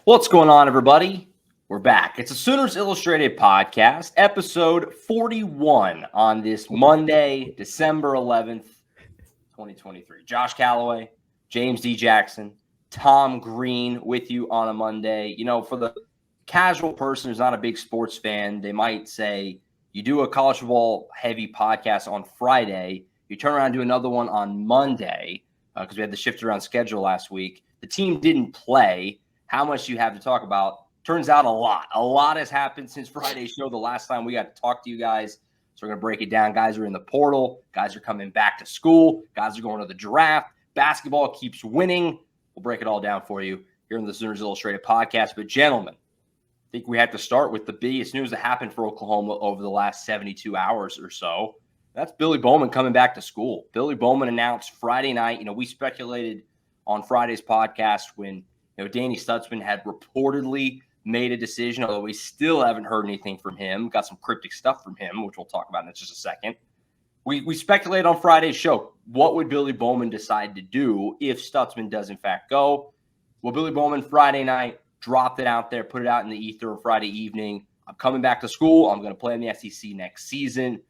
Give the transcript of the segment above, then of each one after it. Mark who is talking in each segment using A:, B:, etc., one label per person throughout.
A: What's going on, everybody? We're back. It's a Sooners Illustrated podcast, episode 41 on this Monday, December 11th, 2023. Josh Callaway, James D. Jackson, Tom Green with you on a Monday. You know, for the casual person who's not a big sports fan, they might say you do a college football heavy podcast on Friday. You turn around and do another one on Monday because we had the shift around schedule last week. The team didn't play. How much do you have to talk about? Turns out a lot. A lot has happened since Friday's show, the last time we got to talk to you guys. So we're going to break it down. Guys are in the portal. Guys are coming back to school. Guys are going to the draft. Basketball keeps winning. We'll break it all down for you here on the Sooners Illustrated podcast. But gentlemen, I think we have to start with the biggest news that happened for Oklahoma over the last 72 hours or so. That's Billy Bowman coming back to school. Billy Bowman announced Friday night. You know, we speculated on Friday's podcast when Danny Stutsman had reportedly made a decision, although we still haven't heard anything from him. Got some cryptic stuff from him, which we'll talk about in just a second. We speculated on Friday's show, what would Billy Bowman decide to do if Stutsman does in fact go? Well, Billy Bowman Friday night dropped it out there, put it out in the ether on Friday evening. I'm coming back to school. I'm going to play in the SEC next season.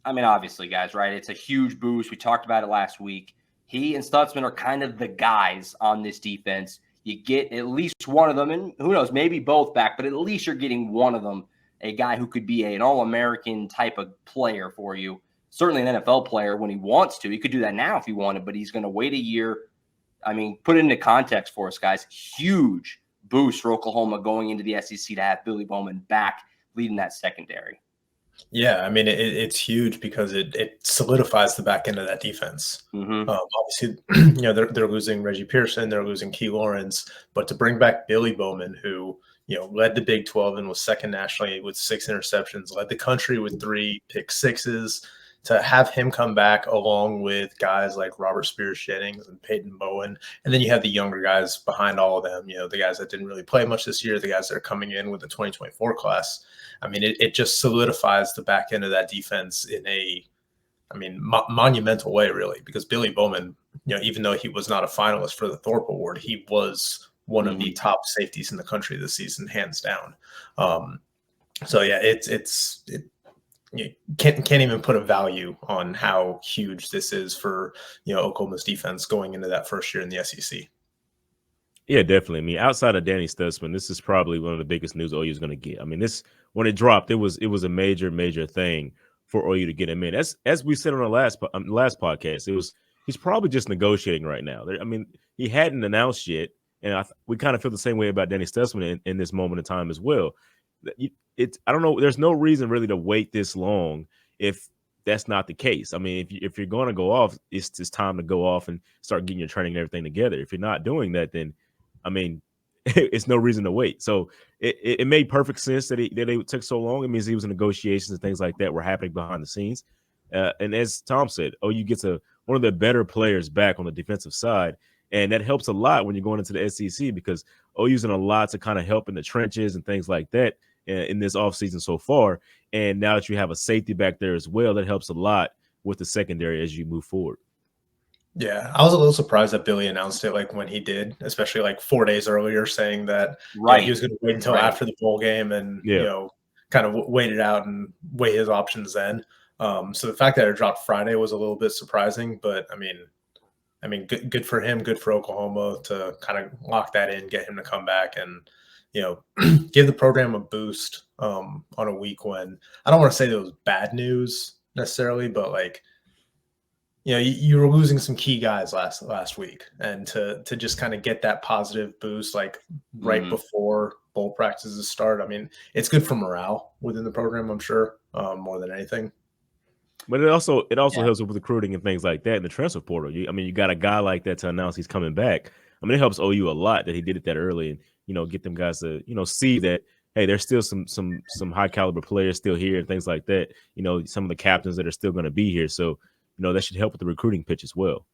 A: I mean, obviously, guys, right? It's a huge boost. We talked about it last week. He and Stutsman are kind of the guys on this defense. You get at least one of them, and who knows, maybe both back, but at least you're getting one of them, a guy who could be an All-American type of player for you. Certainly an NFL player when he wants to. He could do that now if he wanted, but he's going to wait a year. I mean, put it into context for us, guys. Huge boost for Oklahoma going into the SEC to have Billy Bowman back leading that secondary.
B: Yeah, I mean, it's huge because it solidifies the back end of that defense.
A: Mm-hmm.
B: Obviously, they're losing Reggie Pearson, they're losing Key Lawrence, but to bring back Billy Bowman, who led the Big 12 and was second nationally with 6 interceptions, led the country with 3 pick sixes, to have him come back along with guys like Robert Spears Jennings and Peyton Bowen, and then you have the younger guys behind all of them. The guys that didn't really play much this year, the guys that are coming in with the 2024 class. I mean, it just solidifies the back end of that defense in a, monumental way, really, because Billy Bowman, even though he was not a finalist for the Thorpe Award, he was one of the top safeties in the country this season, hands down. So yeah, you can't even put a value on how huge this is for Oklahoma's defense going into that first year in the SEC.
C: Yeah, definitely. I mean, outside of Danny Stutsman, this is probably one of the biggest news OU is going to get. I mean, this when it dropped, it was a major thing for OU to get him in. As we said on the last podcast, he's probably just negotiating right now. I mean, he hadn't announced yet, and we kind of feel the same way about Danny Stutsman in this moment in time as well. I don't know. There's no reason really to wait this long if that's not the case. I mean, if you're going to go off, it's time to go off and start getting your training and everything together. If you're not doing that, then I mean, it's no reason to wait. So it made perfect sense that it took so long. It means he was in negotiations and things like that were happening behind the scenes. And as Tom said, OU gets one of the better players back on the defensive side. And that helps a lot when you're going into the SEC because OU's in a lot to kind of help in the trenches and things like that in this offseason so far. And now that you have a safety back there as well, that helps a lot with the secondary as you move forward.
B: Yeah, I was a little surprised that Billy announced it like when he did, especially like 4 days earlier, saying that he was going to wait until after the bowl game and kind of wait it out and weigh his options then. So the fact that it dropped Friday was a little bit surprising, but I mean, good for him, good for Oklahoma to kind of lock that in, get him to come back and give the program a boost on a week when I don't want to say that was bad news necessarily, but like. You were losing some key guys last week, and to just kind of get that positive boost like right before bowl practices start. I mean, it's good for morale within the program, I'm sure, more than anything.
C: But it also helps with recruiting and things like that in the transfer portal. You got a guy like that to announce he's coming back. I mean, it helps OU a lot that he did it that early and get them guys to see that hey, there's still some high caliber players still here and things like that. Some of the captains that are still going to be here. So. That should help with the recruiting pitch as well.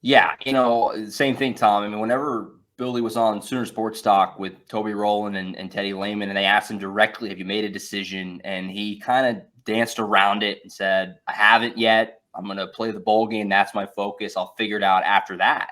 A: Yeah, same thing, Tom. I mean, whenever Billy was on Sooner Sports Talk with Toby Rowland and Teddy Lehman, and they asked him directly, have you made a decision? And he kind of danced around it and said, I haven't yet. I'm going to play the bowl game. That's my focus. I'll figure it out after that.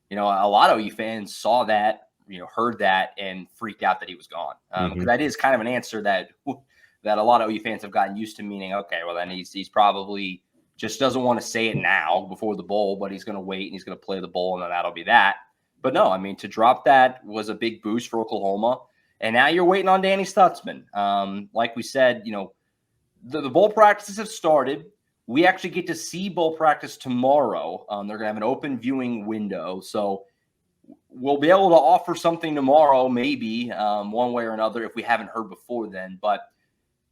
A: A lot of OU fans saw that heard that and freaked out that he was gone. Because that is kind of an answer that a lot of OU fans have gotten used to, meaning, okay, well, then he's probably just doesn't want to say it now before the bowl, but he's going to wait and he's going to play the bowl, and then that'll be that. But no, I mean, to drop that was a big boost for Oklahoma. And now you're waiting on Danny Stutsman. Like we said, the bowl practices have started. We actually get to see bowl practice tomorrow. They're going to have an open viewing window. So we'll be able to offer something tomorrow, maybe one way or another, if we haven't heard before then. But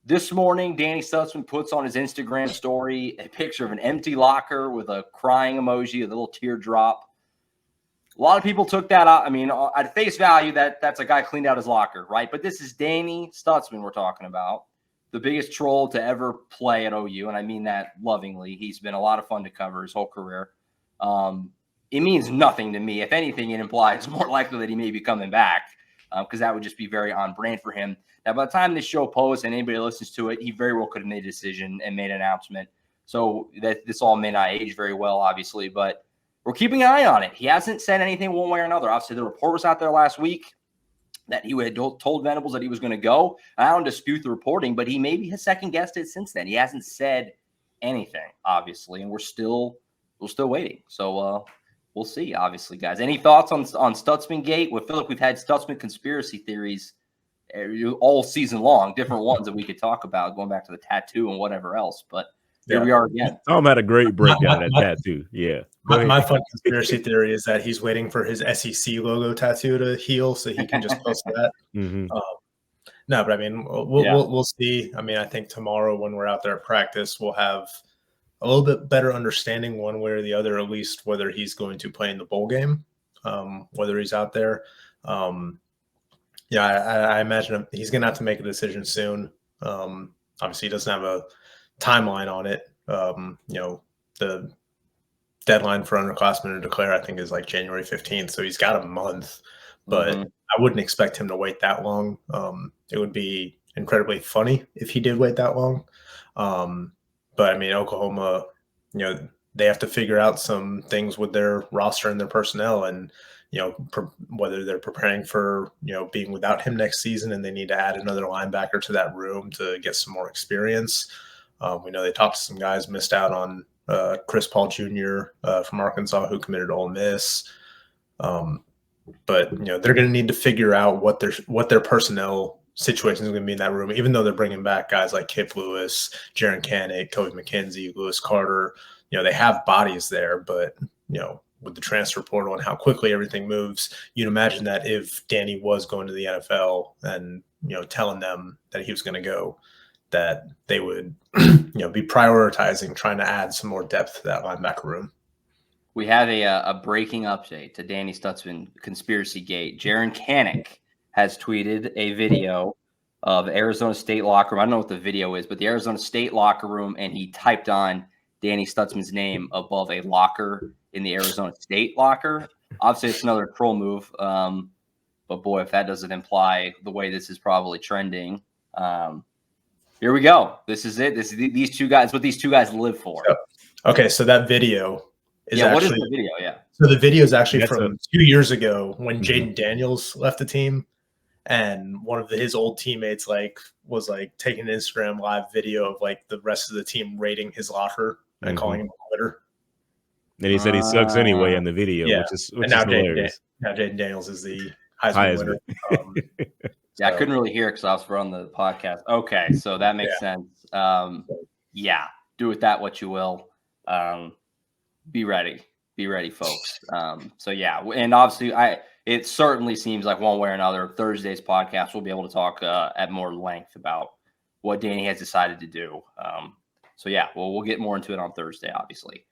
A: this morning, Danny Stutsman puts on his Instagram story a picture of an empty locker with a crying emoji, a little teardrop. A lot of people took that out. I mean, at face value, that's a guy cleaned out his locker, right? But this is Danny Stutsman we're talking about, the biggest troll to ever play at OU, and I mean that lovingly. He's been a lot of fun to cover his whole career. It means nothing to me. If anything, it implies it's more likely that he may be coming back, because that would just be very on brand for him. Now, by the time this show posts and anybody listens to it, he very well could have made a decision and made an announcement. So that this all may not age very well, obviously, but we're keeping an eye on it. He hasn't said anything one way or another. Obviously, the report was out there last week that he had told Venables that he was going to go. I don't dispute the reporting, but he maybe has second-guessed it since then. He hasn't said anything, obviously, and we're still waiting. So we'll see, obviously, guys. Any thoughts on Stutsman Gate? We feel like we've had Stutsman conspiracy theories all season long, different ones that we could talk about, going back to the tattoo and whatever else. But here we are again.
C: Tom had a great breakdown of that tattoo. Yeah.
B: My fun conspiracy theory is that he's waiting for his SEC logo tattoo to heal so he can just post that. No, but I mean, we'll see. I mean, I think tomorrow when we're out there at practice, we'll have a little bit better understanding one way or the other, at least whether he's going to play in the bowl game, whether he's out there. I imagine he's going to have to make a decision soon. Obviously, he doesn't have a timeline on it. The deadline for underclassmen to declare, I think, is like January 15th. So he's got a month, but I wouldn't expect him to wait that long. It would be incredibly funny if he did wait that long. But I mean, Oklahoma, they have to figure out some things with their roster and their personnel, and whether they're preparing for being without him next season, and they need to add another linebacker to that room to get some more experience. We know they talked to some guys, missed out on Chris Paul Jr. From Arkansas, who committed to Ole Miss. But they're going to need to figure out what their personnel situation is going to be in that room, even though they're bringing back guys like Kip Lewis, Jaron Canick, Toby McKenzie, Lewis Carter. They have bodies there, but with the transfer portal and how quickly everything moves, you'd imagine that if Danny was going to the NFL and telling them that he was going to go, that they would be prioritizing trying to add some more depth to that linebacker room.
A: We have a breaking update to Danny Stutsman conspiracy gate. Jaron Canick has tweeted a video of Arizona State locker room. I don't know what the video is, but the Arizona State locker room, and he typed on Danny Stutsman's name above a locker in the Arizona State locker. Obviously, it's another troll move, but boy, if that doesn't imply the way this is probably trending. Here we go. This is it. This is these two guys. What these two guys live for.
B: Okay, so that video is actually.
A: What is the video? Yeah.
B: So the video is actually from 2 years ago when Jaden Daniels left the team, and one of his old teammates was taking an Instagram live video of the rest of the team rating his locker and calling him a quitter.
C: And he said he sucks anyway in the video, which is hilarious.
B: Now Jaden Daniels is the Heisman winner.
A: Yeah, I couldn't really hear it because I was on the podcast. Okay, so that makes sense. Do with that what you will. Be ready, folks. And obviously, it certainly seems like one way or another, Thursday's podcast we'll be able to talk at more length about what Danny has decided to do. We'll get more into it on Thursday, obviously.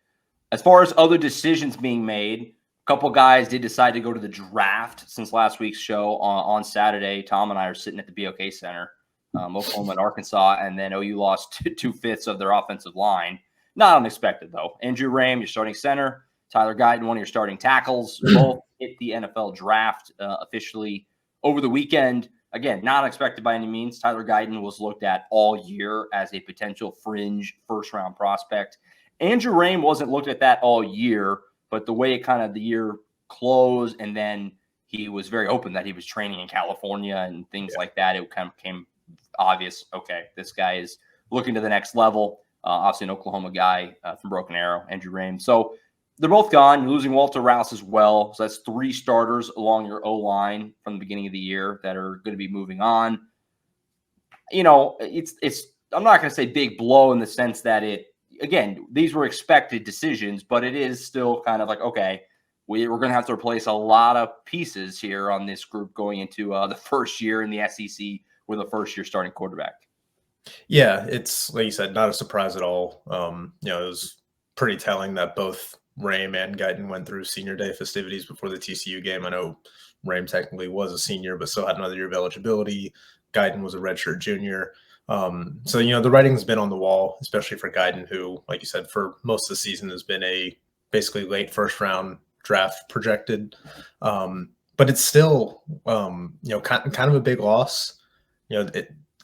A: As far as other decisions being made, a couple guys did decide to go to the draft since last week's show on Saturday. Tom and I are sitting at the BOK Center, Oklahoma and Arkansas, and then OU lost 2/5 of their offensive line. Not unexpected, though. Andrew Raym, your starting center. Tyler Guyton, one of your starting tackles. Both hit the NFL draft officially over the weekend. Again, not expected by any means. Tyler Guyton was looked at all year as a potential fringe first-round prospect. Andrew Raym wasn't looked at that all year, but the way the year closed and then he was very open that he was training in California and things like that. It kind of became obvious. Okay, this guy is looking to the next level. Obviously, an Oklahoma guy from Broken Arrow, Andrew Raym. So they're both gone. You're losing Walter Rouse as well. So that's 3 starters along your O-line from the beginning of the year that are going to be moving on. You know, it's. I'm not going to say big blow in the sense that again, these were expected decisions, but it is still kind of like, okay, we're going to have to replace a lot of pieces here on this group going into the first year in the SEC with a first-year starting quarterback.
B: Yeah, it's like you said, not a surprise at all. You know, it was pretty telling that both Raym and Guyton went through senior day festivities before the TCU game. I know Raym technically was a senior, but still had another year of eligibility. Guyton was a redshirt junior. So, you know, the writing's been on the wall, especially for Guyton, who, like you said, for most of the season has been a basically late first round draft projected. But it's still, you know, kind of a big loss. You know,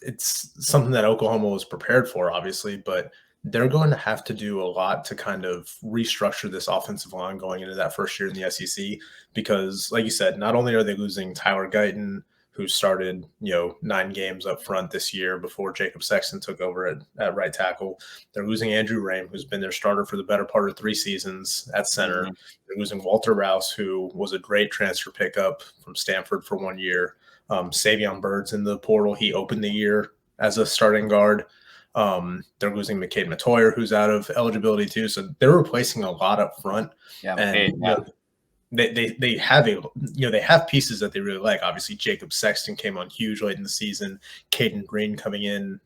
B: it's something that Oklahoma was prepared for, obviously, but they're going to have to do a lot to kind of restructure this offensive line going into that first year in the SEC, because, like you said, not only are they losing Tyler Guyton, who started, you know, 9 games up front this year before Jacob Sexton took over at right tackle. They're losing Andrew Raym, who's been their starter for the better part of 3 seasons at center. Mm-hmm. They're losing Walter Rouse, who was a great transfer pickup from Stanford for 1 year. Savion Bird's in the portal. He opened the year as a starting guard. They're losing McCade Matoyer, who's out of eligibility too. So they're replacing a lot up front.
A: Yeah,
B: and
A: McCade, yeah.
B: They have they have pieces that they really like. Obviously, Jacob Sexton came on huge late in the season. Caden Green coming in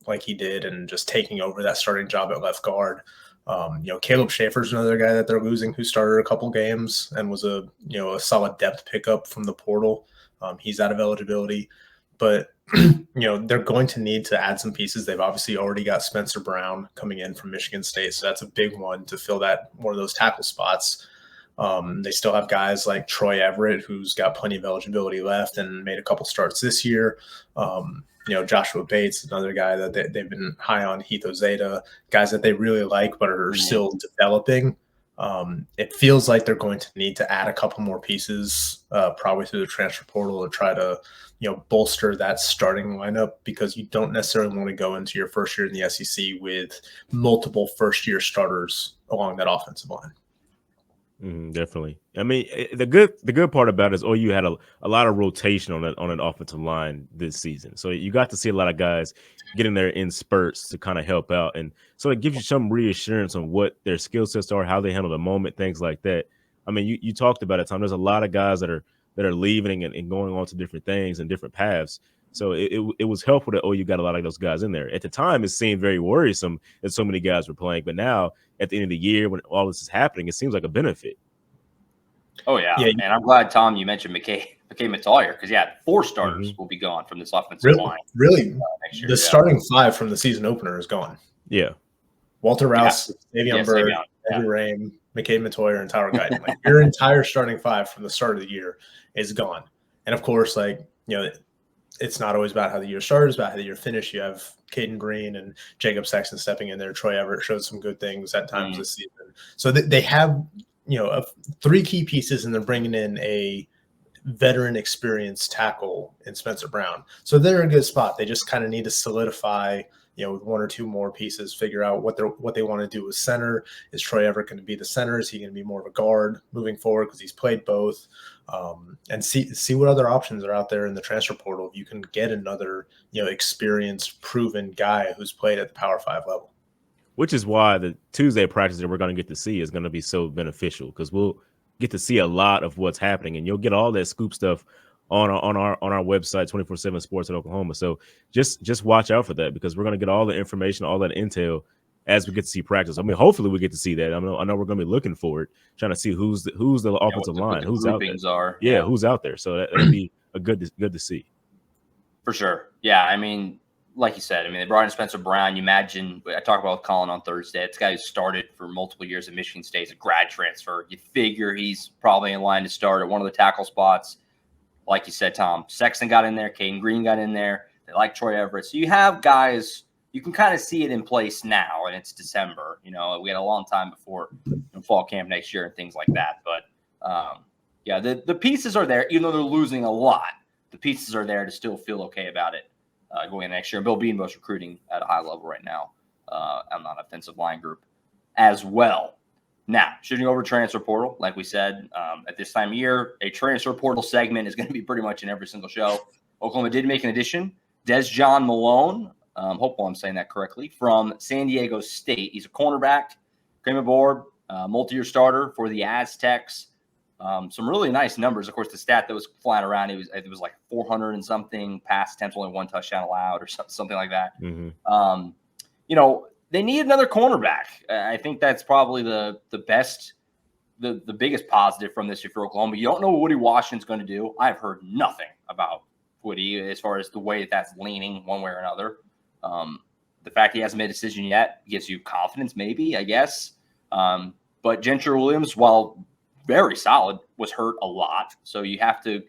B: like he did and just taking over that starting job at left guard. You know, Caleb Schaefer's another guy that they're losing who started a couple games and was a solid depth pickup from the portal. He's out of eligibility, but you know, they're going to need to add some pieces. They've obviously already got Spencer Brown coming in from Michigan State, so that's a big one to fill that one of those tackle spots. They still have guys like Troy Everett, who's got plenty of eligibility left and made a couple starts this year. You know, Joshua Bates, another guy that they've been high on, Heath Ozeta, guys that they really like but are still developing. It feels like they're going to need to add a couple more pieces, probably through the transfer portal, to try to, you know, bolster that starting lineup, because you don't necessarily want to go into your first year in the SEC with multiple first-year starters along that offensive line.
C: Definitely. I mean, the good part about it is OU had a lot of rotation on an offensive line this season. So you got to see a lot of guys getting there in spurts to kind of help out. And so it gives you some reassurance on what their skill sets are, how they handle the moment, things like that. I mean, you talked about it, Tom. There's a lot of guys that are leaving and going on to different things and different paths. So it was helpful that OU got a lot of those guys in there. At the time, it seemed very worrisome that so many guys were playing. But now, at the end of the year, when all this is happening, it seems like a benefit.
A: Oh, yeah. And I'm glad, Tom, you mentioned McCade Matoyer, because, 4 starters will be gone from this offensive line.
B: Really?
A: Next year,
B: the starting 5 from the season opener is gone.
C: Yeah.
B: Walter Rouse, Savion Bird, Andrew Raym, McCade Matoyer, and Tyler Guyton. Like, your entire starting 5 from the start of the year is gone. And, of course, like, you know, it's not always about how the year started, it's about how the year finished. You have Caden Green and Jacob Sexton stepping in there. Troy Everett showed some good things at times this season. So they have, you know, 3 key pieces, and they're bringing in a veteran experienced tackle in Spencer Brown. So they're in a good spot. They just kind of need to solidify, you know, with 1 or 2 more pieces, figure out what they want to do with center. Is Troy Everett going to be the center? Is he going to be more of a guard moving forward, because he's played both? And see what other options are out there in the transfer portal. You can get another, you know, experienced, proven guy who's played at the Power 5 level.
C: Which is why the Tuesday practice that we're going to get to see is going to be so beneficial, because we'll get to see a lot of what's happening, and you'll get all that scoop stuff on our website, 24/7 Sports in Oklahoma. So just watch out for that, because we're going to get all the information, all that intel as we get to see practice. I mean, hopefully we get to see that. I know we're going to be looking for it, trying to see who's the offensive line, who's out there. Who's out there. So that'll be a good to see.
A: For sure. Yeah, I mean, like you said, I mean, they brought in Spencer Brown. You imagine, I talked about Colin on Thursday. It's a guy who started for multiple years at Michigan State as a grad transfer. You figure he's probably in line to start at one of the tackle spots. Like you said, Tom, Sexton got in there. Caden Green got in there. They like Troy Everett. So you have guys, you can kind of see it in place now, and it's December. You know, we had a long time before fall camp next year and things like that. But Yeah, the pieces are there, even though they're losing a lot. The pieces are there to still feel okay about it going into next year. Bill Beanbo's recruiting at a high level right now on that offensive line group as well. Now, shooting over transfer portal, like we said, at this time of year, a transfer portal segment is going to be pretty much in every single show. Oklahoma did make an addition. Desjon Malone, hopefully I'm saying that correctly, from San Diego State. He's a cornerback, came aboard, multi-year starter for the Aztecs. Some really nice numbers. Of course, the stat that was flying around, it was like 400 and something pass attempts, only 1 touchdown allowed, or something like that.
C: Mm-hmm.
A: They need another cornerback. I think that's probably the best, the biggest positive from this year for Oklahoma. You don't know what Woody Washington's going to do. I've heard nothing about Woody as far as the way that's leaning one way or another. The fact he hasn't made a decision yet gives you confidence, maybe, I guess. But Gentry Williams, while very solid, was hurt a lot. So you have to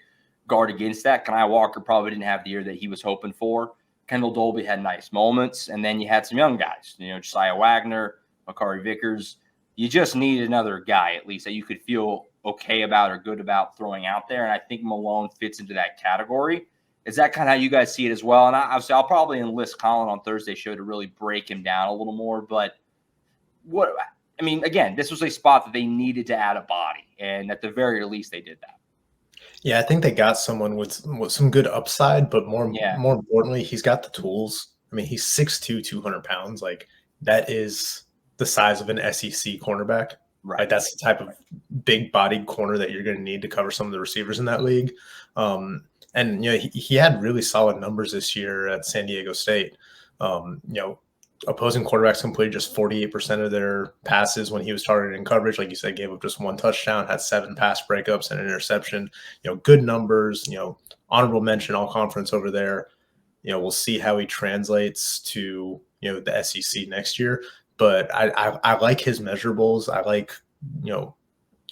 A: guard against that. Kaniah Walker probably didn't have the year that he was hoping for. Kendall Dolby had nice moments. And then you had some young guys, Josiah Wagner, Makari Vickers. You just need another guy, at least, that you could feel okay about or good about throwing out there. And I think Malone fits into that category. Is that kind of how you guys see it as well? And I'll probably enlist Colin on Thursday's show to really break him down a little more. But again, this was a spot that they needed to add a body. And at the very least, they did that.
B: Yeah, I think they got someone with some good upside, but more importantly, he's got the tools. I mean, he's 6'2", 200 pounds. Like, that is the size of an SEC cornerback.
A: Right.
B: Like, that's the type of big-bodied corner that you're going to need to cover some of the receivers in that league. And he had really solid numbers this year at San Diego State. Opposing quarterbacks completed just 48% of their passes when he was targeted in coverage. Like you said, gave up just 1 touchdown, had 7 pass breakups and an interception. Good numbers. Honorable mention, all conference over there. We'll see how he translates to the SEC next year. But I like his measurables. I like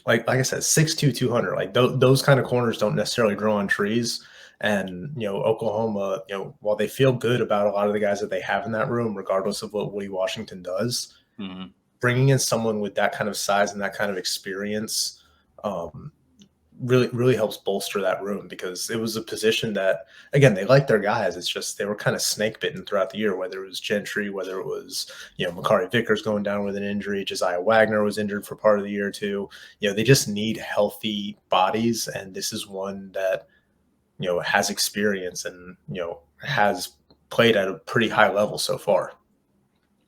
B: like I said, 6'2", 200. Like those kind of corners don't necessarily grow on trees. And, Oklahoma, while they feel good about a lot of the guys that they have in that room, regardless of what Woody Washington does, bringing in someone with that kind of size and that kind of experience really, really helps bolster that room, because it was a position that, again, they like their guys. It's just they were kind of snake bitten throughout the year, whether it was Gentry, whether it was, Makari Vickers going down with an injury, Josiah Wagner was injured for part of the year too. They just need healthy bodies. And this is one that, has experience and, has played at a pretty high level so far.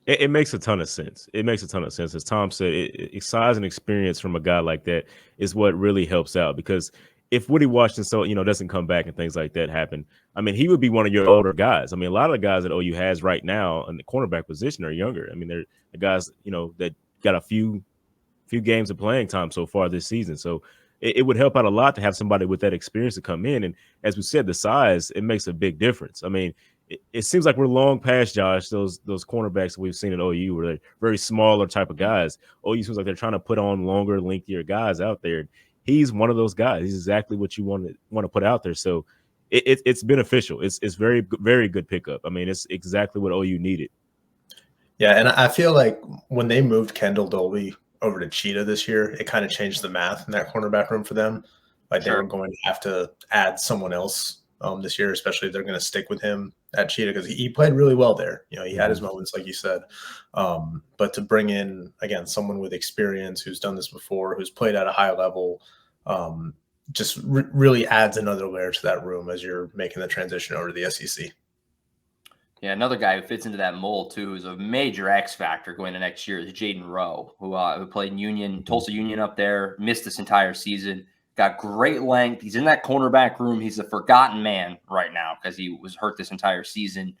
C: It makes a ton of sense. It makes a ton of sense. As Tom said, size and experience from a guy like that is what really helps out, because if Woody Washington, doesn't come back and things like that happen, I mean, he would be one of your older guys. I mean, a lot of the guys that OU has right now in the cornerback position are younger. I mean, they're the guys, that got a few games of playing time so far this season. So it would help out a lot to have somebody with that experience to come in. And as we said, the size, it makes a big difference. I mean, it seems like we're long past, Josh, those cornerbacks that we've seen at OU where they're very smaller type of guys. OU seems like they're trying to put on longer, lengthier guys out there. He's one of those guys. He's exactly what you want to put out there. So it's beneficial. It's very, very good pickup. I mean, it's exactly what OU needed.
B: Yeah, and I feel like when they moved Kendall Dolby over to Cheetah this year, it kind of changed the math in that cornerback room for them. Like they were going to have to add someone else this year, especially if they're going to stick with him at Cheetah, because he played really well there. He had his moments, like you said. But to bring in, again, someone with experience who's done this before, who's played at a high level, just really adds another layer to that room as you're making the transition over to the SEC.
A: Yeah, another guy who fits into that mold too, is a major X factor going into next year, is Jaden Rowe, who played in Tulsa Union up there, missed this entire season, got great length. He's in that cornerback room. He's a forgotten man right now because he was hurt this entire season.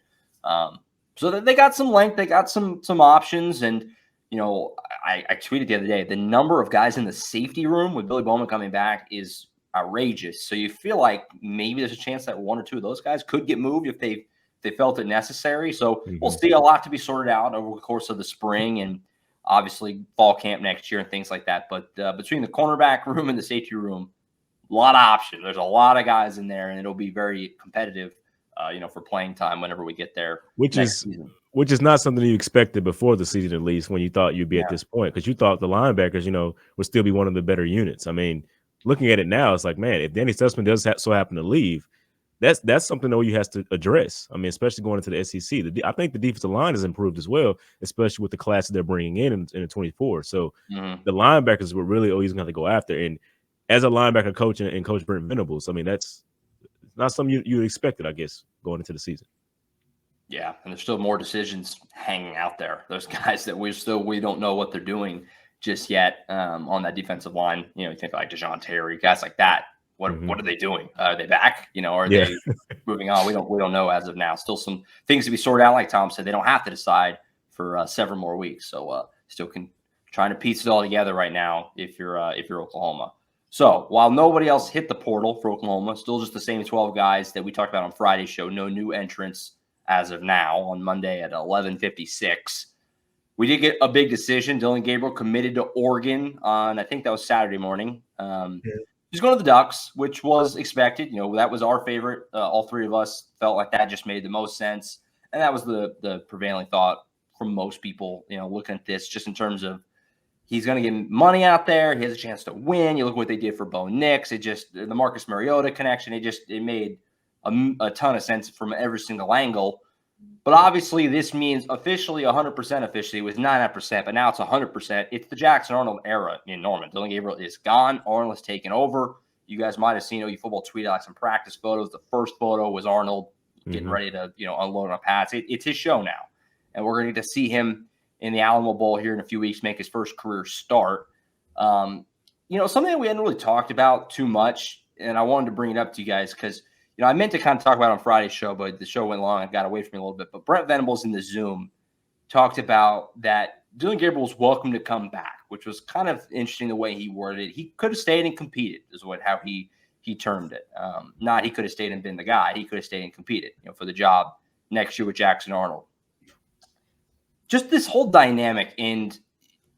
A: So they got some length, they got some options, and I tweeted the other day, the number of guys in the safety room with Billy Bowman coming back is outrageous. So you feel like maybe there's a chance that 1 or 2 of those guys could get moved if they felt it necessary. So we'll see, a lot to be sorted out over the course of the spring and obviously fall camp next year and things like that. But between the cornerback room and the safety room, a lot of options. There's a lot of guys in there, and it'll be very competitive, for playing time whenever we get there. Which
C: is not something you expected before the season, at least when you thought you'd be at this point, because you thought the linebackers, would still be one of the better units. I mean, looking at it now, it's like, man, if Danny Stutsman does so happen to leave, that's something OU has to address. I mean, especially going into the SEC. I think the defensive line has improved as well, especially with the classes they're bringing in the 24. So the linebackers were really OU's going to go after. And as a linebacker coach and Coach Brent Venables, I mean, that's not something you expected, I guess, going into the season.
A: Yeah, and there's still more decisions hanging out there. Those guys that we don't know what they're doing just yet on that defensive line. You know, you think like DeJoun Terry, guys like that. What are they doing? Are they back? You know, are they moving on? We don't know as of now. Still some things to be sorted out. Like Tom said, they don't have to decide for several more weeks. So still trying to piece it all together right now if you're Oklahoma. So while nobody else hit the portal for Oklahoma, still just the same 12 guys that we talked about on Friday's show. No new entrants as of now on Monday at 11:56. We did get a big decision. Dillon Gabriel committed to Oregon on, I think that was Saturday morning. He's going to the Ducks, which was expected. You know, that was our favorite. All three of us felt like that just made the most sense. And that was the prevailing thought from most people, you know, looking at this just in terms of he's going to get money out there. He has a chance to win. You look what they did for Bo Nix. It just, the Marcus Mariota connection, it made a ton of sense from every single angle. But obviously, this means officially 100% officially with 99%, but now it's 100%. It's the Jackson Arnold era in Norman. Dillon Gabriel is gone. Arnold has taken over. You guys might have seen OU football tweet out some practice photos. The first photo was Arnold getting ready to, unload on a pass. It's his show now, and we're going to get to see him in the Alamo Bowl here in a few weeks make his first career start. Something that we hadn't really talked about too much, and I wanted to bring it up to you guys because I meant to kind of talk about it on Friday's show, but the show went long. It got away from me a little bit. But Brent Venables in the Zoom talked about that Dillon Gabriel was welcome to come back, which was kind of interesting the way he worded it. He could have stayed and competed is how he termed it. Not he could have stayed and been the guy. He could have stayed and competed for the job next year with Jackson Arnold. Just this whole dynamic, and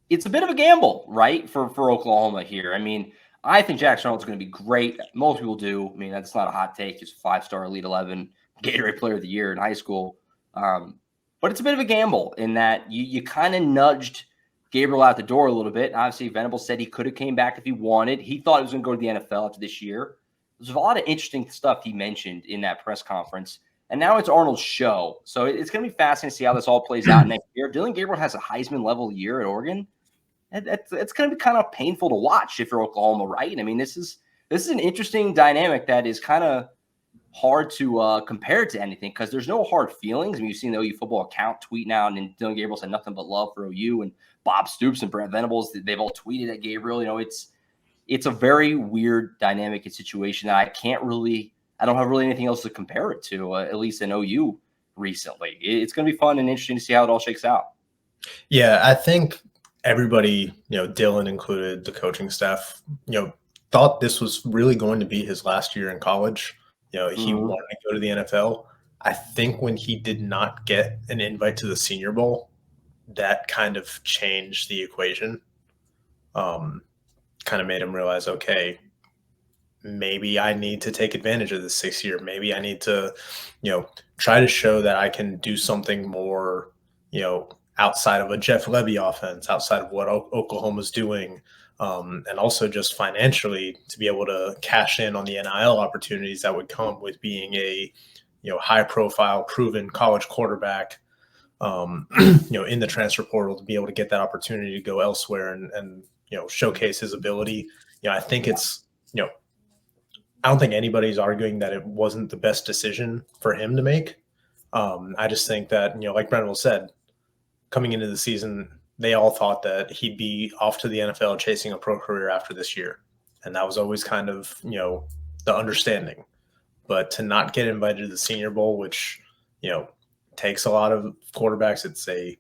A: it's a bit of a gamble, right, for Oklahoma here. I mean, I think Jackson Arnold's going to be great. Most people do. I mean, that's not a hot take. He's a 5-star Elite 11 Gatorade Player of the Year in high school. But it's a bit of a gamble in that you kind of nudged Gabriel out the door a little bit. Obviously, Venables said he could have came back if he wanted. He thought he was going to go to the NFL after this year. There's a lot of interesting stuff he mentioned in that press conference. And now it's Arnold's show. So it's going to be fascinating to see how this all plays out next year. Dillon Gabriel has a Heisman-level year at Oregon. It's going to be kind of painful to watch if you're Oklahoma, right? I mean, this is an interesting dynamic that is kind of hard to compare to anything because there's no hard feelings. I mean, you've seen the OU football account tweeting out, and Dillon Gabriel said nothing but love for OU, and Bob Stoops and Brent Venables, they've all tweeted at Gabriel. It's a very weird dynamic and situation that I don't have really anything else to compare it to, at least in OU recently. It's going to be fun and interesting to see how it all shakes out.
B: Yeah, I think everybody, Dillon included, the coaching staff, thought this was really going to be his last year in college. He wanted to go to the NFL. I think when he did not get an invite to the Senior Bowl, that kind of changed the equation. Kind of made him realize, okay, maybe I need to take advantage of this 6th year. Maybe I need to, try to show that I can do something more, outside of a Jeff Levy offense, outside of what Oklahoma's doing, and also just financially to be able to cash in on the NIL opportunities that would come with being a, high-profile, proven college quarterback, in the transfer portal, to be able to get that opportunity to go elsewhere and showcase his ability. I think it's, I don't think anybody's arguing that it wasn't the best decision for him to make. I just think that, like Brendan said, coming into the season, they all thought that he'd be off to the NFL chasing a pro career after this year. And that was always kind of, the understanding. But to not get invited to the Senior Bowl, which, takes a lot of quarterbacks, it's a,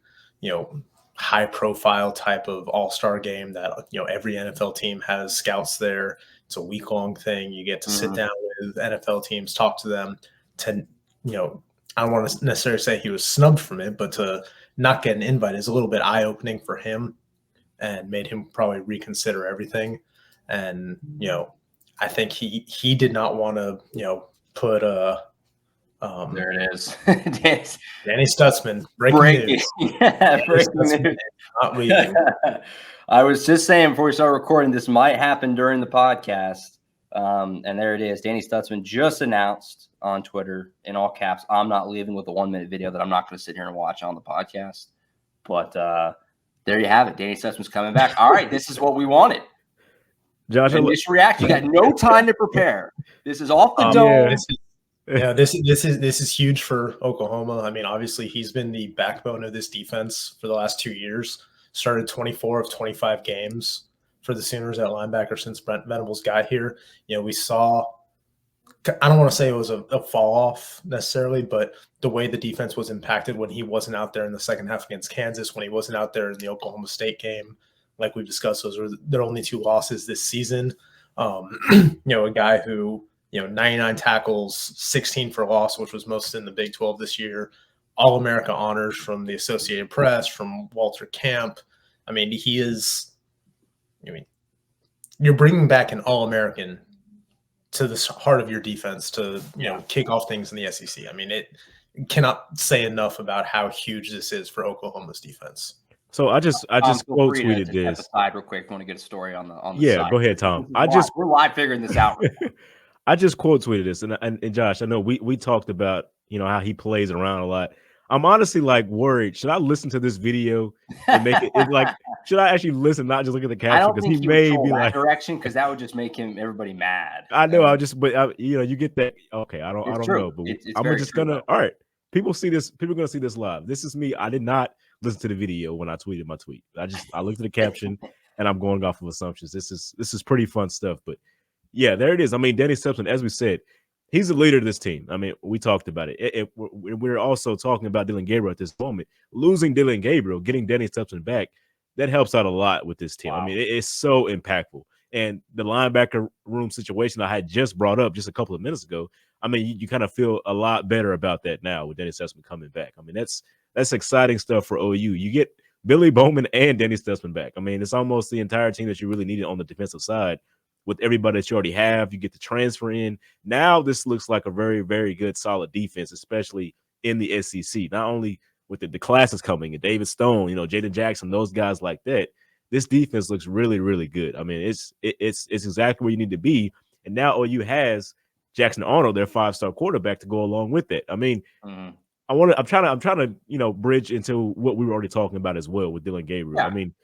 B: high profile type of all-star game that, every NFL team has scouts there. It's a week-long thing. You get to sit down with NFL teams, talk to them. I don't want to necessarily say he was snubbed from it, but to not get an invite is a little bit eye-opening for him and made him probably reconsider everything. And, I think he did not want to, put
A: There it is.
B: Danny Stutsman, breaking news.
A: Yeah, breaking news.
B: Not leaving.
A: I was just saying before we start recording, this might happen during the podcast. And there it is. Danny Stutsman just announced on Twitter in all caps, I'm not leaving, with a 1-minute video that I'm not going to sit here and watch on the podcast. But there you have it. Danny Stutsman's coming back. All right, this is what we wanted.
C: Josh,
A: Initial reaction. You got no time to prepare. This is off the dome.
B: This is huge for Oklahoma. I mean, obviously he's been the backbone of this defense for the last 2 years. Started 24 of 25 games for the Sooners at linebacker since Brent Venables got here. You know, we saw, I don't want to say it was a fall off necessarily, but the way the defense was impacted when he wasn't out there in the second half against Kansas, when he wasn't out there in the Oklahoma State game, like we've discussed, those were their only 2 losses this season. You know, a guy who, 99 tackles, 16 for loss, which was most in the Big 12 this year. All-America honors from the Associated Press, from Walter Camp. I mean, you're bringing back an All-American to the heart of your defense to, kick off things in the SEC. I mean, it cannot say enough about how huge this is for Oklahoma's defense.
C: So I just quote tweeted this.
A: Side real quick. I want to get a story on the
C: yeah.
A: side.
C: Go ahead, Tom.
A: We're live figuring this out.
C: I just quote tweeted this, and Josh, I know we talked about how he plays around a lot. I'm honestly worried. Should I listen to this video and make it should I actually listen, not just look at the caption, because he may be
A: direction, because that would just make everybody mad.
C: I know. You get that. Okay, I don't know, but I'm just gonna. All right, people see this. People are gonna see this live. This is me. I did not listen to the video when I tweeted my tweet. I looked at the caption and I'm going off of assumptions. This is pretty fun stuff, but. Yeah, there it is. I mean, Danny Stutsman, as we said, he's the leader of this team. I mean, we talked about it. We're also talking about Dillon Gabriel at this moment. Losing Dillon Gabriel, getting Danny Stutsman back, that helps out a lot with this team. Wow. I mean, it's so impactful. And the linebacker room situation I had just brought up just a couple of minutes ago, I mean, you kind of feel a lot better about that now with Danny Stutsman coming back. I mean, that's exciting stuff for OU. You get Billy Bowman and Danny Stutsman back. I mean, it's almost the entire team that you really needed on the defensive side. With everybody that you already have, you get the transfer in. Now this looks like a very, very good, solid defense, especially in the SEC. Not only with the classes coming, and David Stone, Jaden Jackson, those guys like that. This defense looks really, really good. I mean, it's exactly where you need to be. And now OU has Jackson Arnold, their 5-star quarterback, to go along with it. I mean, I'm trying to bridge into what we were already talking about as well with Dillon Gabriel. Yeah. I mean.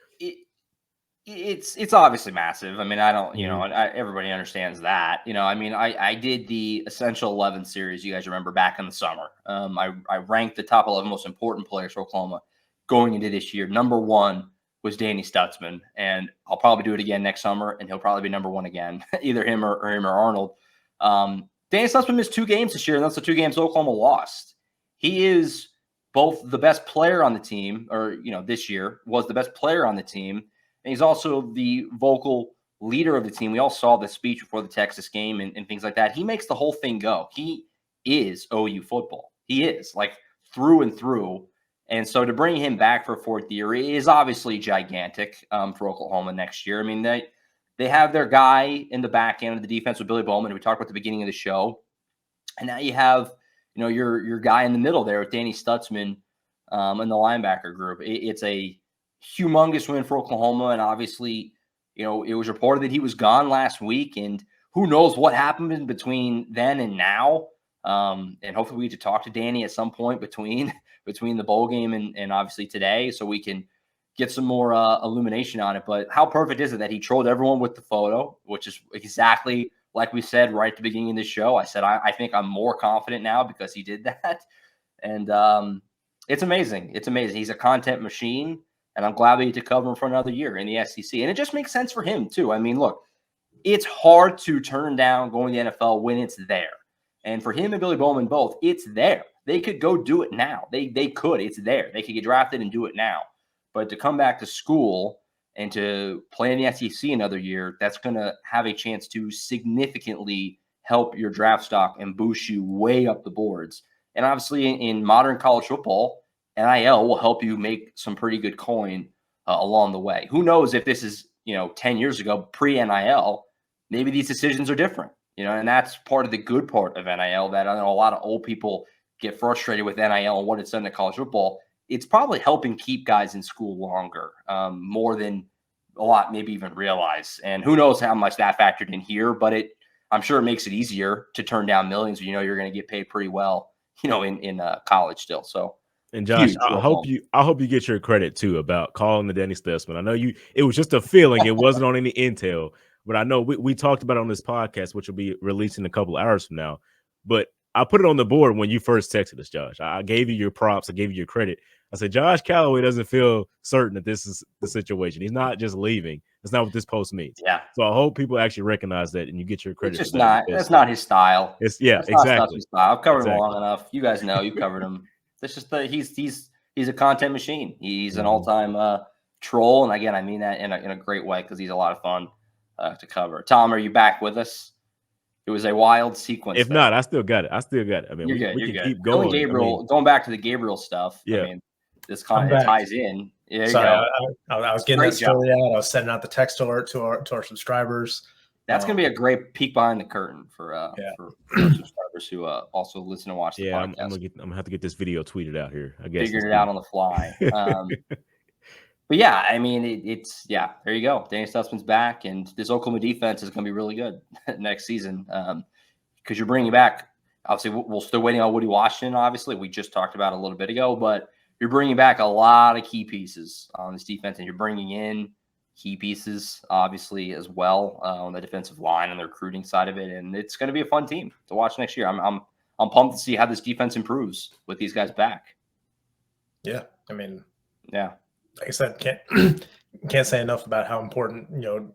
A: It's obviously massive. I mean, I don't, everybody understands that. I mean, I did the Essential 11 series, you guys remember, back in the summer. I ranked the top 11 most important players for Oklahoma going into this year. Number 1 was Danny Stutsman, and I'll probably do it again next summer, and he'll probably be number 1 again, either him or Arnold. Danny Stutsman missed 2 games this year, and that's the 2 games Oklahoma lost. He is both the best player on the team, or, this year was the best player on the team. And he's also the vocal leader of the team. We all saw the speech before the Texas game and things like that. He makes the whole thing go. He is OU football. He is, through and through. And so to bring him back for a 4th year is obviously gigantic for Oklahoma next year. I mean, they have their guy in the back end of the defense with Billy Bowman, who we talked about at the beginning of the show. And now you have, your guy in the middle there with Danny Stutsman in the linebacker group. It's a humongous win for Oklahoma, and obviously, it was reported that he was gone last week, and who knows what happened in between then and now. And hopefully we get to talk to Danny at some point between the bowl game and obviously today, so we can get some more illumination on it. But how perfect is it that he trolled everyone with the photo, which is exactly like we said right at the beginning of the show. I said I think I'm more confident now because he did that, and it's amazing. It's amazing. He's a content machine. And I'm glad we get to cover him for another year in the SEC. And it just makes sense for him, too. I mean, look, it's hard to turn down going to the NFL when it's there. And for him and Billy Bowman both, it's there. They could go do it now. They could. It's there. They could get drafted and do it now. But to come back to school and to play in the SEC another year, that's going to have a chance to significantly help your draft stock and boost you way up the boards. And obviously in modern college football, NIL will help you make some pretty good coin along the way. Who knows if this is, 10 years ago, pre-NIL, maybe these decisions are different. and that's part of the good part of NIL that I know a lot of old people get frustrated with NIL and what it's done to college football. It's probably helping keep guys in school longer, more than a lot maybe even realize. And who knows how much that factored in here, but I'm sure it makes it easier to turn down millions. You're going to get paid pretty well, in college still. So,
C: and Josh,
A: huge,
C: I hope you get your credit too about calling the Danny Stutsman. I know it was just a feeling. It wasn't on any intel, but I know we talked about it on this podcast, which will be released in a couple of hours from now. But I put it on the board when you first texted us, Josh. I gave you your props. I gave you your credit. I said, Josh Callaway doesn't feel certain that this is the situation. He's not just leaving. That's not what this post means.
A: Yeah.
C: So I hope people actually recalize that and you get your credit.
A: It's just that's not his style.
C: That's
A: exactly. Not his style. I've covered him long enough. You guys know, you've covered him. It's just he's a content machine. He's an all-time troll. And again, I mean that in a great way because he's a lot of fun to cover. Tom, are you back with us? It was a wild sequence.
C: If not, I still got it. I mean,
A: we
C: can keep going.
A: Gabriel, going back to the Gabriel stuff.
C: Yeah.
A: I mean, this kind of ties in.
B: Sorry, I was getting that story out. I was sending out the text alert to our subscribers.
A: That's going to be a great peek behind the curtain for subscribers who also listen and watch the podcast.
C: I'm gonna have to get this video tweeted out here. I guess
A: figured it out on the fly. But yeah, I mean, there you go. Danny Stutsman's back, and this Oklahoma defense is going to be really good next season because you're bringing back. Obviously, we're still waiting on Woody Washington. Obviously, we just talked about it a little bit ago, but you're bringing back a lot of key pieces on this defense, and you're bringing in key pieces, obviously, as well on the defensive line and the recruiting side of it. And it's going to be a fun team to watch next year. I'm pumped to see how this defense improves with these guys back.
B: Yeah, I mean,
A: yeah.
B: Like I said, can't say enough about how important,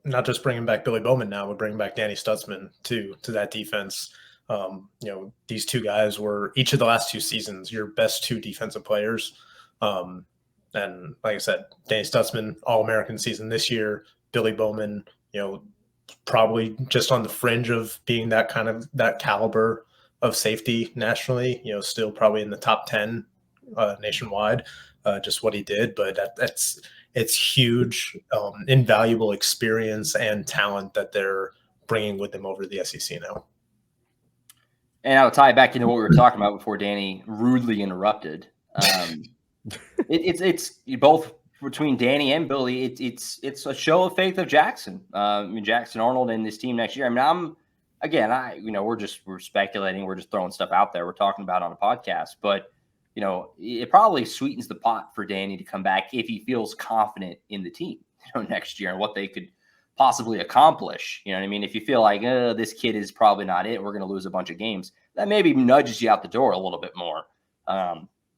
B: not just bringing back Billy Bowman now, but bringing back Danny Stutsman to that defense. These two guys were each of the last two seasons your best two defensive players. And like I said, Danny Stutsman, All-American season this year. Billy Bowman, probably just on the fringe of being that caliber of safety nationally. Still probably in the top 10 nationwide. Just what he did, but it's huge, invaluable experience and talent that they're bringing with them over to the SEC now.
A: And I'll tie it back into what we were talking about before Danny rudely interrupted. It's both between Danny and Billy. It's a show of faith of Jackson. Jackson Arnold and this team next year. I mean, we're speculating. We're just throwing stuff out there. We're talking about on a podcast, but. It probably sweetens the pot for Danny to come back if he feels confident in the team, next year and what they could possibly accomplish. You know what I mean? If you feel like this kid is probably not it, we're going to lose a bunch of games. That maybe nudges you out the door a little bit more.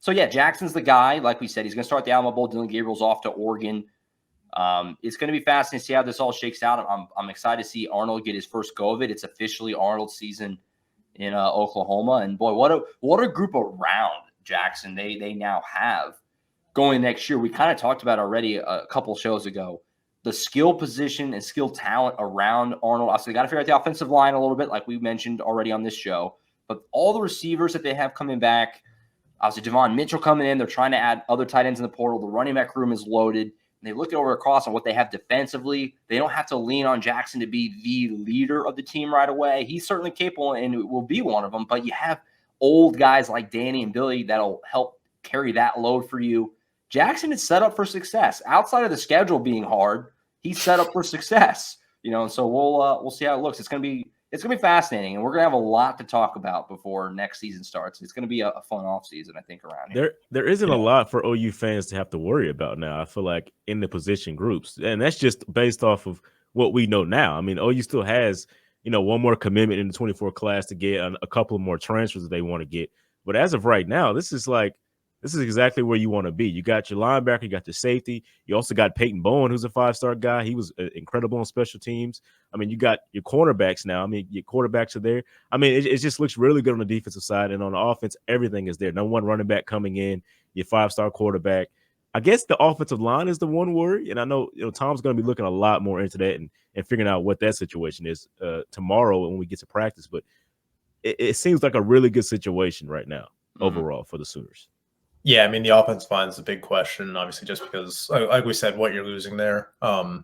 A: So yeah, Jackson's the guy. Like we said, he's going to start the Alamo Bowl. Dylan Gabriel's off to Oregon. It's going to be fascinating to see how this all shakes out. I'm excited to see Arnold get his first go of it. It's officially Arnold's season in Oklahoma, and boy, what a group around Jackson they now have going next year. We kind of talked about already a couple shows ago the skill position and skill talent around Arnold. Also, they got to figure out the offensive line a little bit, like we mentioned already on this show. But all the receivers that they have coming back, obviously Devon Mitchell coming in, they're trying to add other tight ends in the portal. The running back room is loaded. And they look over across on what they have defensively. They don't have to lean on Jackson to be the leader of the team right away. He's certainly capable and will be one of them. But you have old guys like Danny and Billy that'll help carry that load for you. Jackson is set up for success. Outside of the schedule being hard, he's set up for success. And so we'll see how it looks. It's gonna be fascinating, and we're gonna have a lot to talk about before next season starts. It's gonna be a fun off season, I think, around here.
C: There isn't a lot for OU fans to have to worry about now. I feel like in the position groups, and that's just based off of what we know now. I mean, OU still has one more commitment in the 24 class to get a couple of more transfers that they want to get. But as of right now, this is exactly where you want to be. You got your linebacker, you got your safety. You also got Peyton Bowen, who's a 5-star guy. He was incredible on special teams. I mean, you got your cornerbacks now. I mean, your quarterbacks are there. I mean, it just looks really good on the defensive side. And on the offense, everything is there. No one running back coming in, your 5-star quarterback. I guess the offensive line is the one worry. And I know Tom's going to be looking a lot more into that and figuring out what that situation is tomorrow when we get to practice. But it seems like a really good situation right now overall for the Sooners.
B: Yeah, I mean, the offensive line is a big question, obviously, just because, like we said, what you're losing there. And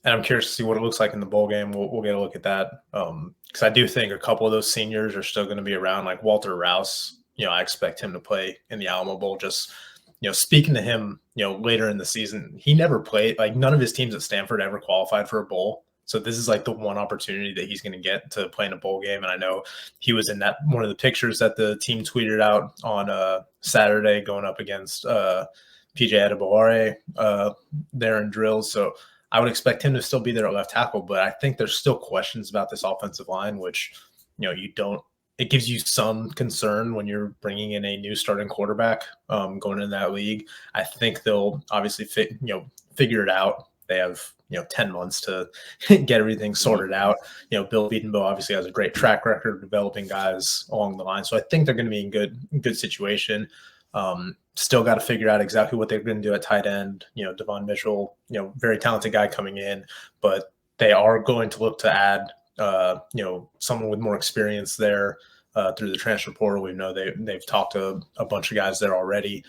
B: And I'm curious to see what it looks like in the bowl game. We'll get a look at that. Because I do think a couple of those seniors are still going to be around, like Walter Rouse. I expect him to play in the Alamo Bowl. Just, speaking to him, later in the season, he never played. Like, none of his teams at Stanford ever qualified for a bowl. So this is like the one opportunity that he's going to get to play in a bowl game. And I know he was in that one of the pictures that the team tweeted out on Saturday going up against PJ Adebaware there in drills. So I would expect him to still be there at left tackle, but I think there's still questions about this offensive line, which, it gives you some concern when you're bringing in a new starting quarterback going in that league. I think they'll obviously figure it out. They have, 10 months to get everything sorted out. Bill Beatonbow obviously has a great track record of developing guys along the line. So I think they're going to be in good situation. Still got to figure out exactly what they're going to do at tight end. Devon Mitchell, very talented guy coming in, but they are going to look to add, someone with more experience there through the transfer portal. We know they've talked to a bunch of guys there already.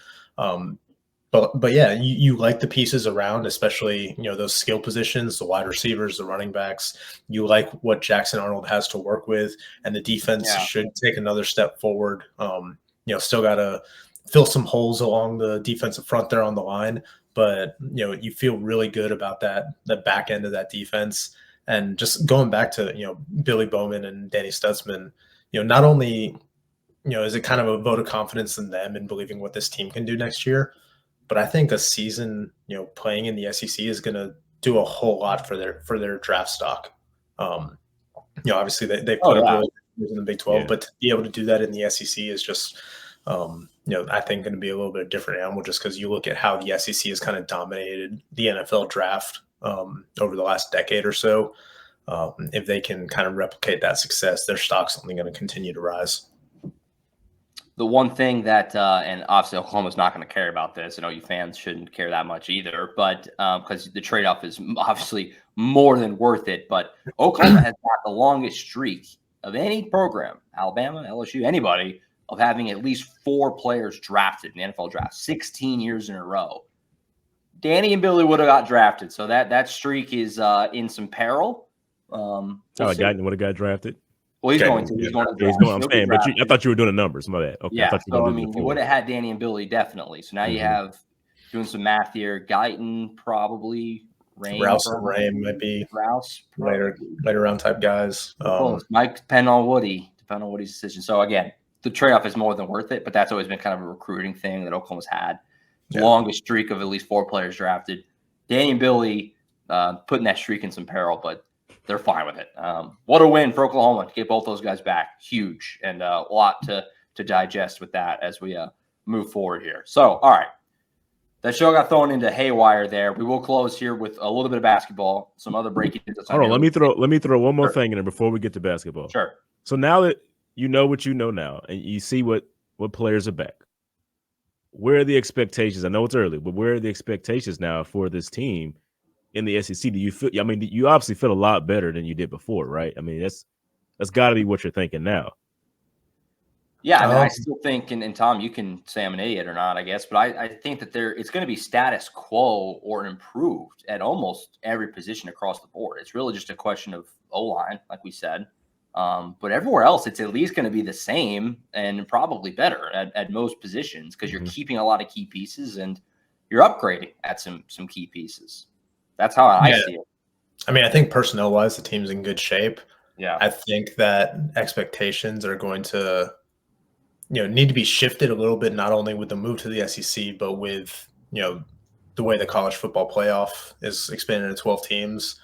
B: But yeah, you like the pieces around, especially, those skill positions, the wide receivers, the running backs. You like what Jackson Arnold has to work with, and the defense should take another step forward. Still got to fill some holes along the defensive front there on the line, but you feel really good about the back end of that defense. And just going back to Billy Bowman and Danny Stutsman, not only is it kind of a vote of confidence in them and believing what this team can do next year, but I think a season playing in the SEC is going to do a whole lot for their draft stock. Obviously they put up really good in the Big 12, but to be able to do that in the SEC is just I think going to be a little bit of different animal, just because you look at how the SEC has kind of dominated the NFL draft over the last decade or so. If they can kind of replicate that success, their stock's only going to continue to rise.
A: The one thing that, and obviously Oklahoma's not going to care about this, and OU fans shouldn't care that much either, but because the trade-off is obviously more than worth it. But Oklahoma has got the longest streak of any program, Alabama, LSU, anybody, of having at least 4 players drafted in the NFL draft, 16 years in a row. Danny and Billy would have got drafted, so that streak is in some peril.
C: Guyton would have got drafted.
A: Well, he's going to. He's going to draft.
C: I'm saying, but I thought you were doing the numbers. My bad. Okay,
A: yeah.
C: You
A: would have had Danny and Billy definitely. So now you have, doing some math here, Guyton probably, Raym.
B: Rouse and Raym might be later round type guys.
A: Mike, depending on Woody's decision. So again, the trade-off is more than worth it, but that's always been kind of a recruiting thing that Oklahoma's had. Yeah. Longest streak of at least 4 players drafted. Danny and Billy putting that streak in some peril, but they're fine with it. What a win for Oklahoma to get both those guys back. Huge, and a lot to digest with that as we move forward here. So, all right. That show got thrown into haywire there. We will close here with a little bit of basketball, some other breaking news.
C: Hold on, let me throw one more thing in there before we get to basketball.
A: Sure.
C: So now that you know what you know now, and you see what players are back, where are the expectations? I know it's early, but where are the expectations now for this team in the SEC? Do you feel? I mean, you obviously feel a lot better than you did before, right? I mean, that's got to be what you're thinking now.
A: Yeah, I mean, I still think, and Tom, you can say I'm an idiot or not, I guess, but I think that it's going to be status quo or improved at almost every position across the board. It's really just a question of O-line, like we said. But everywhere else, it's at least going to be the same and probably better at most positions, because you're keeping a lot of key pieces and you're upgrading at some key pieces. That's how I see it.
B: I mean, I think personnel-wise, the team's in good shape.
A: Yeah.
B: I think that expectations are going to need to be shifted a little bit, not only with the move to the SEC, but with, the way the college football playoff is expanded to 12 teams.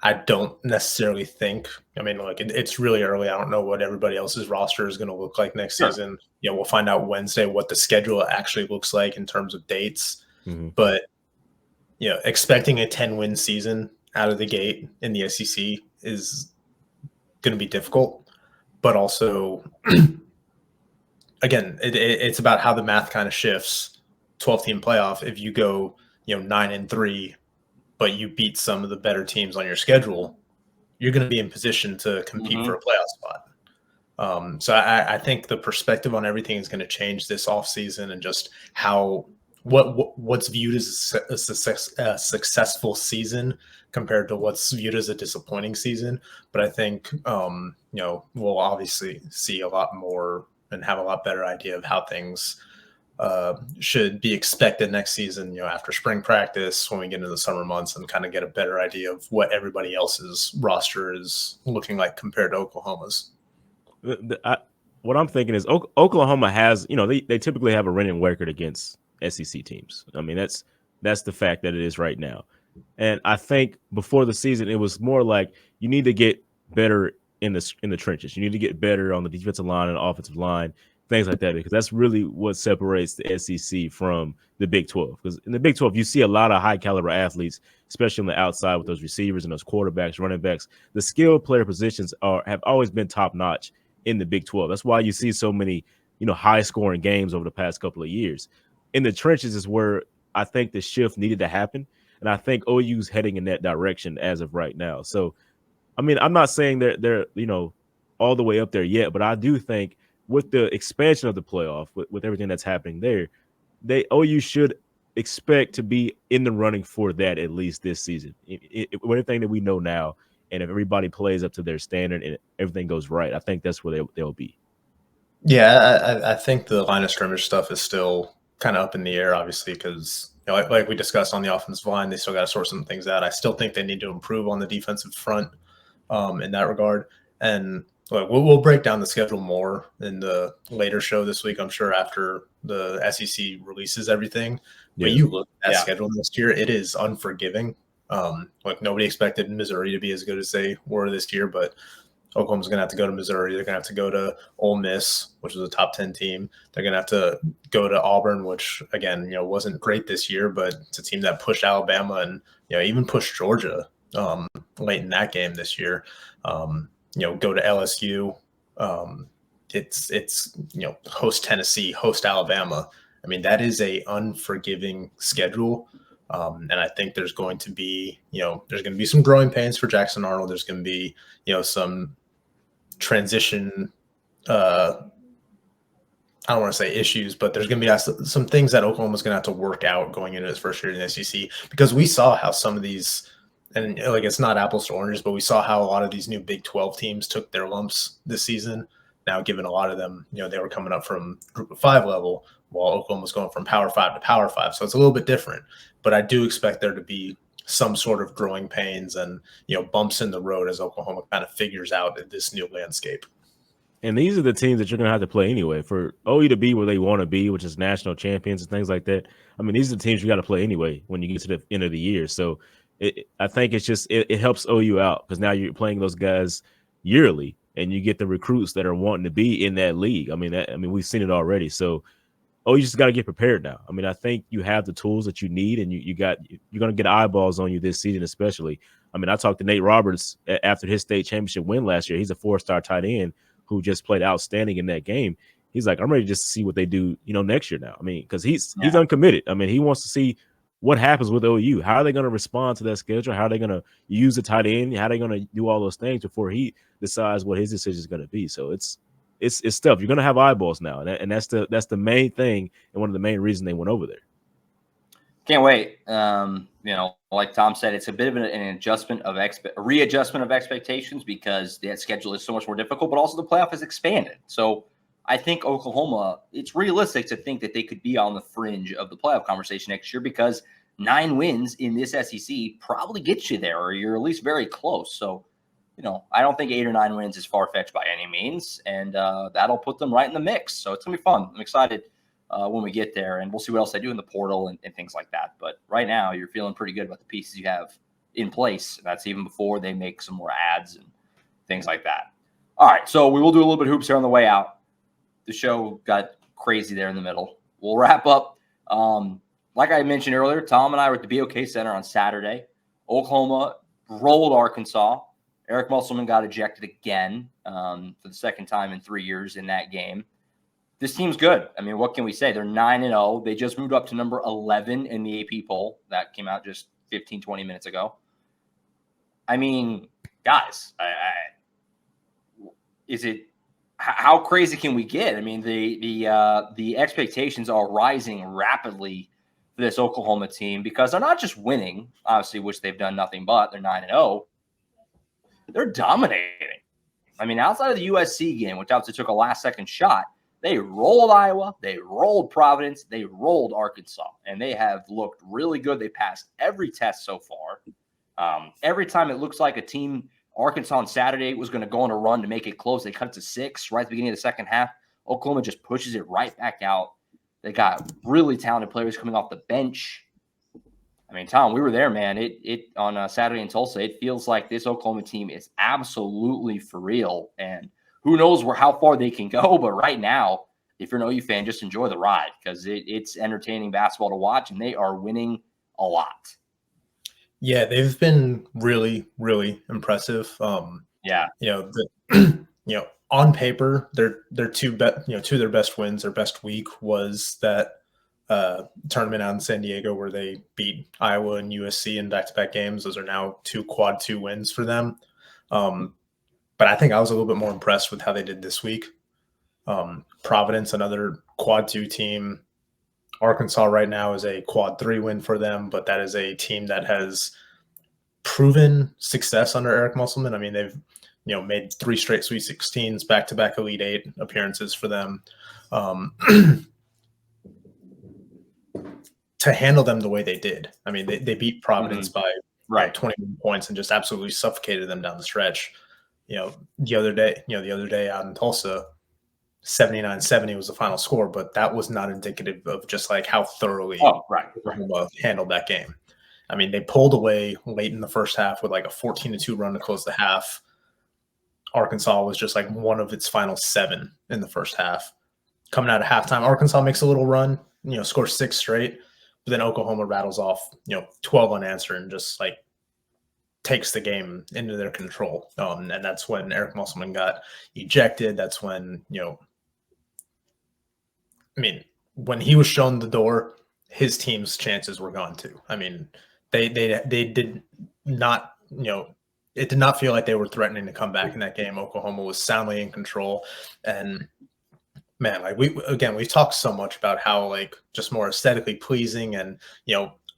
B: I don't necessarily think, it's really early. I don't know what everybody else's roster is going to look like next season. We'll find out Wednesday what the schedule actually looks like in terms of dates. Mm-hmm. But, expecting a 10-win season out of the gate in the SEC is going to be difficult. But also, again, it's about how the math kind of shifts. 12-team playoff, if you go, 9-3, but you beat some of the better teams on your schedule, you're going to be in position to compete for a playoff spot. So I think the perspective on everything is going to change this offseason, and just how what's viewed as a successful season compared to what's viewed as a disappointing season. But I think we'll obviously see a lot more and have a lot better idea of how things should be expected next season, after spring practice, when we get into the summer months, and kind of get a better idea of what everybody else's roster is looking like compared to Oklahoma's.
C: What I'm thinking is Oklahoma has, they typically have a winning record against SEC teams. I mean, that's the fact that it is right now. And I think before the season, it was more like you need to get better in the trenches. You need to get better on the defensive line and offensive line, things like that, because that's really what separates the SEC from the Big 12. Because in the Big 12, you see a lot of high caliber athletes, especially on the outside with those receivers and those quarterbacks, running backs. The skilled player positions have always been top notch in the Big 12. That's why you see so many, high scoring games over the past couple of years. In the trenches is where I think the shift needed to happen. And I think OU's heading in that direction as of right now. So, I mean, I'm not saying they're all the way up there yet, but I do think with the expansion of the playoff, with everything that's happening there, OU should expect to be in the running for that at least this season. With everything that we know now, and if everybody plays up to their standard and everything goes right, I think that's where they'll be.
B: Yeah, I think the line of scrimmage stuff is still kind of up in the air, obviously, because like we discussed on the offensive line, they still got to sort some things out. I still think they need to improve on the defensive front in that regard. And we'll break down the schedule more in the later show this week, I'm sure, after the SEC releases everything. Yeah. But you look at that schedule this year, it is unforgiving. Nobody expected Missouri to be as good as they were this year, but Oklahoma's going to have to go to Missouri. They're going to have to go to Ole Miss, which was a top 10 team. They're going to have to go to Auburn, which, again, wasn't great this year, but it's a team that pushed Alabama and, even pushed Georgia late in that game this year. Go to LSU. It's host Tennessee, host Alabama. I mean, that is a unforgiving schedule. And I think there's going to be some growing pains for Jackson Arnold. There's going to be, some transition, I don't want to say issues, but there's going to be some things that Oklahoma's going to have to work out going into his first year in the SEC, because we saw how some of these, and it's not apples to oranges, but we saw how a lot of these new Big 12 teams took their lumps this season. Now, given a lot of them, they were coming up from Group of 5 level, while Oklahoma was going from Power 5 to Power 5. So it's a little bit different, but I do expect there to be some sort of growing pains and, bumps in the road as Oklahoma kind of figures out this new landscape.
C: And these are the teams that you're going to have to play anyway. For OU to be where they want to be, which is national champions and things like that, I mean, these are the teams you got to play anyway when you get to the end of the year. So I think it's just it helps OU out, because now you're playing those guys yearly and you get the recruits that are wanting to be in that league. I mean, we've seen it already. So you just got to get prepared now. I mean, I think you have the tools that you need, and you're going to get eyeballs on you this season, especially. I mean, I talked to Nate Roberts after his state championship win last year. He's a 4-star tight end who just played outstanding in that game. He's like, I'm ready just to see what they do, next year now. I mean, because he's uncommitted. I mean, he wants to see what happens with OU. How are they going to respond to that schedule? How are they going to use the tight end? How are they going to do all those things before he decides what his decision is going to be? So it's tough. You're going to have eyeballs now, and that's the main thing, and one of the main reasons they went over there.
A: Can't wait. Like Tom said, it's a bit of an adjustment of readjustment of expectations, because that schedule is so much more difficult, but also the playoff has expanded. So I think Oklahoma, it's realistic to think that they could be on the fringe of the playoff conversation next year, because 9 wins in this SEC probably gets you there, or you're at least very close. So, I don't think 8 or 9 wins is far-fetched by any means, and that'll put them right in the mix. So it's going to be fun. I'm excited when we get there, and we'll see what else they do in the portal and things like that. But right now, you're feeling pretty good about the pieces you have in place. That's even before they make some more ads and things like that. All right, so we will do a little bit of hoops here on the way out. The show got crazy there in the middle. We'll wrap up. Like I mentioned earlier, Tom and I were at the BOK Center on Saturday. Oklahoma rolled Arkansas. Eric Musselman got ejected again for the second time in 3 years in that game. This team's good. I mean, what can we say? They're 9-0. They just moved up to number 11 in the AP poll. That came out just 15, 20 minutes ago. I mean, guys, how crazy can we get? I mean, the expectations are rising rapidly for this Oklahoma team because they're not just winning, obviously, which they've done nothing but. They're 9-0. They're dominating. I mean, outside of the USC game, which obviously took a last-second shot, they rolled Iowa, they rolled Providence, they rolled Arkansas, and they have looked really good. They passed every test so far. Every time it looks like a team, Arkansas on Saturday was going to go on a run to make it close, they cut it to 6 right at the beginning of the second half. Oklahoma just pushes it right back out. They got really talented players coming off the bench. I mean, Tom, we were there, man. It on Saturday in Tulsa. It feels like this Oklahoma team is absolutely for real, and who knows how far they can go. But right now, if you're an OU fan, just enjoy the ride because it's entertaining basketball to watch, and they are winning a lot.
B: Yeah, they've been really, really impressive.
A: Yeah,
B: on paper, they're two of their best wins. Their best week was that tournament out in San Diego where they beat Iowa and USC in back-to-back games. Those are now 2 quad 2 wins for them. But I think I was a little bit more impressed with how they did this week. Providence, another quad 2 team. Arkansas right now is a quad 3 win for them, but that is a team that has proven success under Eric Musselman. I mean, they've made 3 straight Sweet 16s, back-to-back Elite 8 appearances for them. To handle them the way they did. I mean, they beat Providence by 21 points and just absolutely suffocated them down the stretch. The other day out in Tulsa, 79-70 was the final score, but that was not indicative of just like how thoroughly handled that game. I mean, they pulled away late in the first half with like a 14-2 run to close the half. Arkansas was just like one of its final 7 in the first half. Coming out of halftime, Arkansas makes a little run, scores 6 straight. But then Oklahoma rattles off, 12 unanswered and just like takes the game into their control. And that's when Eric Musselman got ejected. That's when, when he was shown the door, his team's chances were gone too. I mean, they did not, it did not feel like they were threatening to come back in that game. Oklahoma was soundly in control. And man, like we've talked so much about how like just more aesthetically pleasing and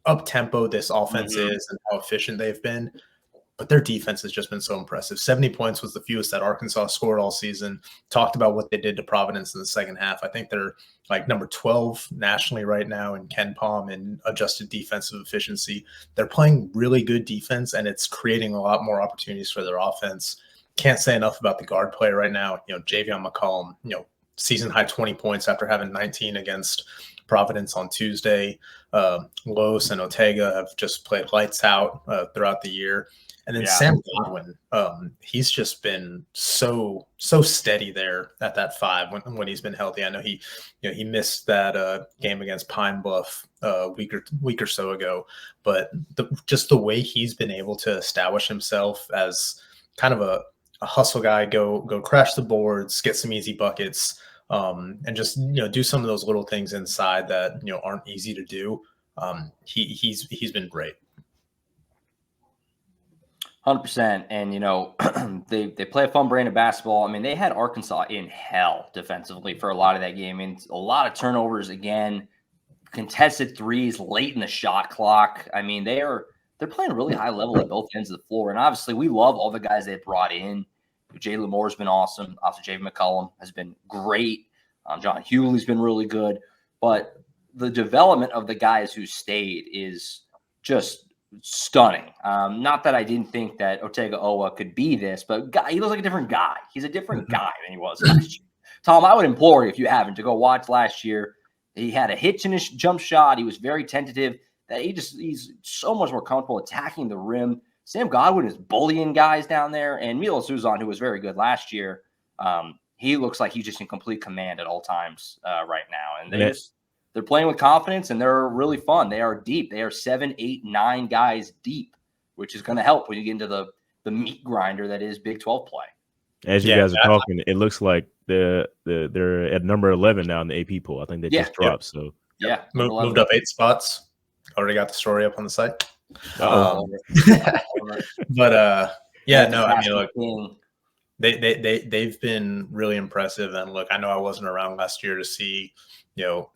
B: up tempo this offense is and how efficient they've been, but their defense has just been so impressive. 70 points was the fewest that Arkansas scored all season. Talked about what they did to Providence in the second half. I think they're like number 12 nationally right now in Ken Palm in adjusted defensive efficiency. They're playing really good defense, and it's creating a lot more opportunities for their offense. Can't say enough about the guard play right now. Javion McCollum, season high 20 points after having 19 against Providence on Tuesday. Los and Ortega have just played lights out throughout the year. And then Sam Godwin, he's just been so steady there at that 5 when he's been healthy. I know he missed that game against Pine Bluff a week or so ago, but just the way he's been able to establish himself as kind of a hustle guy, go crash the boards, get some easy buckets, and just do some of those little things inside that aren't easy to do. He's been great.
A: 100%. And, they play a fun brand of basketball. I mean, they had Arkansas in hell defensively for a lot of that game. I mean, a lot of turnovers again, contested threes late in the shot clock. I mean, they're playing a really high level at both ends of the floor. And obviously we love all the guys they brought in. Jalen Moore's been awesome. Also, Javion McCollum has been great. John Hewley's been really good. But the development of the guys who stayed is just stunning. Not that I didn't think that Ortega Owa could be this, but he looks like a different guy. He's a different guy than he was last year. Tom, I would implore you, if you haven't, to go watch last year. He had a hitch in his jump shot. He was very tentative. That he's so much more comfortable attacking the rim. Sam Godwin is bullying guys down there, and Milo Suzan, who was very good last year, he looks like he's just in complete command at all times right now. And they're playing with confidence, and they're really fun. They are deep. They are 7, 8, 9 guys deep, which is going to help when you get into the meat grinder that is Big 12 play.
C: As you guys are talking, it looks like they're at number 11 now in the AP poll. I think they just dropped. So
B: moved up 8 spots. Already got the story up on the site. But I mean, look, they've been really impressive. And look, I know I wasn't around last year to see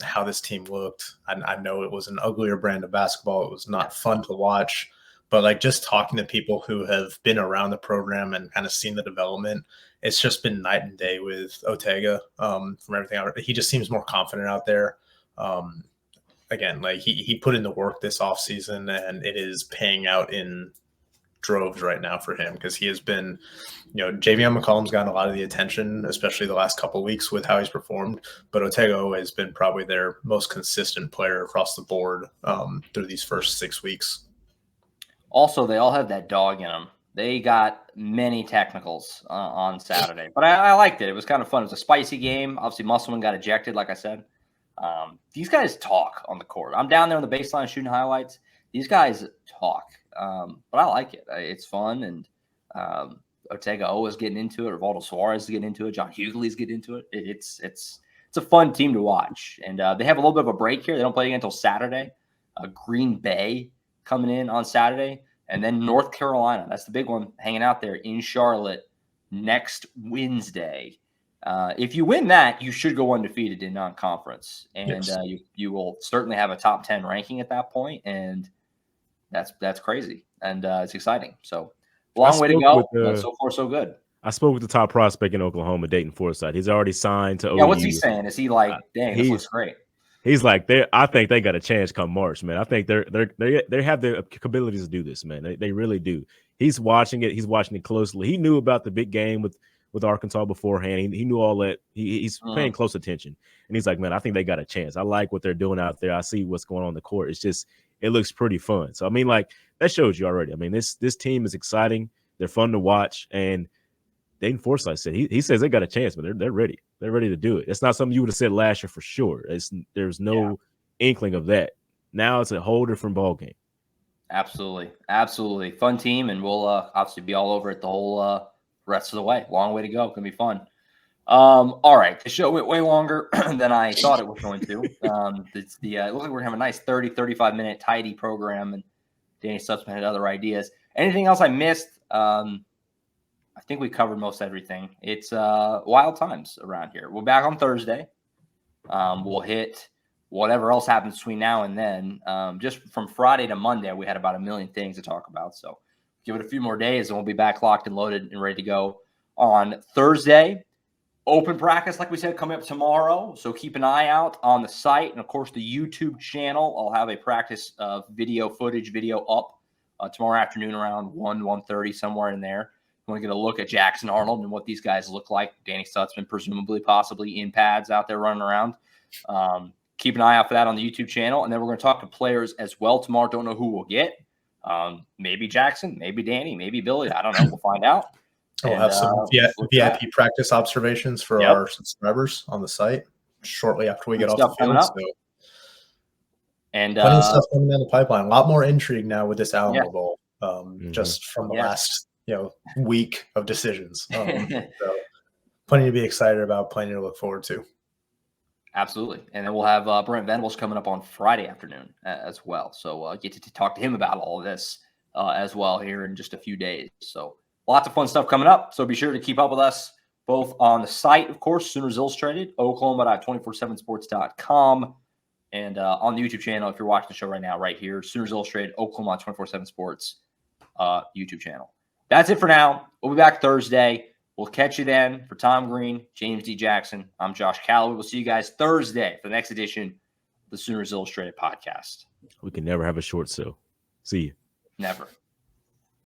B: how this team looked. I know it was an uglier brand of basketball. It was not fun to watch, but like just talking to people who have been around the program and kind of seen the development, it's just been night and day with Ortega. From everything he just seems more confident out there. Again, like he put in the work this offseason, and it is paying out in droves right now for him, because he has been, Javion McCollum's gotten a lot of the attention, especially the last couple of weeks with how he's performed, but Ortega has been probably their most consistent player across the board through these first 6 weeks.
A: Also, they all have that dog in them. They got many technicals on Saturday, but I liked it. It was kind of fun. It was a spicy game. Obviously, Musselman got ejected, like I said. These guys talk on the court. I'm down there on the baseline shooting highlights. These guys talk. But I like it. It's fun, and Ortega always getting into it. Rivaldo Suarez is getting into it. John Hughley's getting into it. It's a fun team to watch, and they have a little bit of a break here. They don't play again until Saturday. Green Bay coming in on Saturday, and then North Carolina. That's the big one, hanging out there in Charlotte next Wednesday. If you win that, you should go undefeated in non-conference, and yes. You will certainly have a top 10 ranking at that point, and that's crazy, and it's exciting. So long way to go. So far, so good.
C: I spoke with the top prospect in Oklahoma, Dayton Forsythe. He's already signed to OU.
A: Yeah, what's he saying? Is he like, dang, this looks great?
C: He's like, I think they got a chance come March, man. I think they have the capabilities to do this, man. They really do. He's watching it. He's watching it closely. He knew about the big game with Arkansas beforehand. He knew all that. He's paying close attention, and he's like, man, I think they got a chance. I like what they're doing out there. I see what's going on the court. It's just, it looks pretty fun. So I mean, like, that shows you already. I mean, this team is exciting. They're fun to watch, and Dayton Forsythe said he says they got a chance, but they're ready. They're ready to do it. It's not something you would have said last year for sure. There's no inkling of that. Now it's a whole different ball game.
A: Absolutely fun team, and we'll obviously be all over it the whole rest of the way. Long way to go. It's gonna be fun. All right, the show went way longer than I thought it was going to. It looks like we're gonna have a nice 35 minute tidy program, and Danny Stutsman had other ideas. Anything else I missed? I think we covered most everything. It's wild times around here. We're back on Thursday. We'll hit whatever else happens between now and then. Just from Friday to Monday, we had about a million things to talk about. So give it a few more days, and we'll be back locked and loaded and ready to go on Thursday. Open practice, like we said, coming up tomorrow. So keep an eye out on the site. And, of course, the YouTube channel. I'll have a practice video up tomorrow afternoon around 1:30, somewhere in there. I want to get a look at Jackson Arnold and what these guys look like. Danny Stutsman, presumably, possibly in pads out there running around. Keep an eye out for that on the YouTube channel. And then we're going to talk to players as well tomorrow. Don't know who we'll get. Maybe Jackson, maybe Danny, maybe Billy. I don't know. We'll find out.
B: We'll have some VIP practice observations for our subscribers on the site shortly after we get off the field. So.
A: And
B: plenty of stuff coming down the pipeline. A lot more intrigue now with this Alamo Bowl, just from the last week of decisions. So plenty to be excited about, plenty to look forward to.
A: Absolutely. And then we'll have Brent Venables coming up on Friday afternoon as well. So get to talk to him about all of this as well here in just a few days. So lots of fun stuff coming up. So be sure to keep up with us both on the site, of course, Sooners Illustrated, Oklahoma.247sports.com, and on the YouTube channel, if you're watching the show right now, right here, Sooners Illustrated, Oklahoma 24/7 Sports YouTube channel. That's it for now. We'll be back Thursday. We'll catch you then. For Tom Green, James D. Jackson, I'm Josh Callaway. We'll see you guys Thursday for the next edition of the Sooners Illustrated podcast.
C: We can never have a short sale. See you.
A: Never.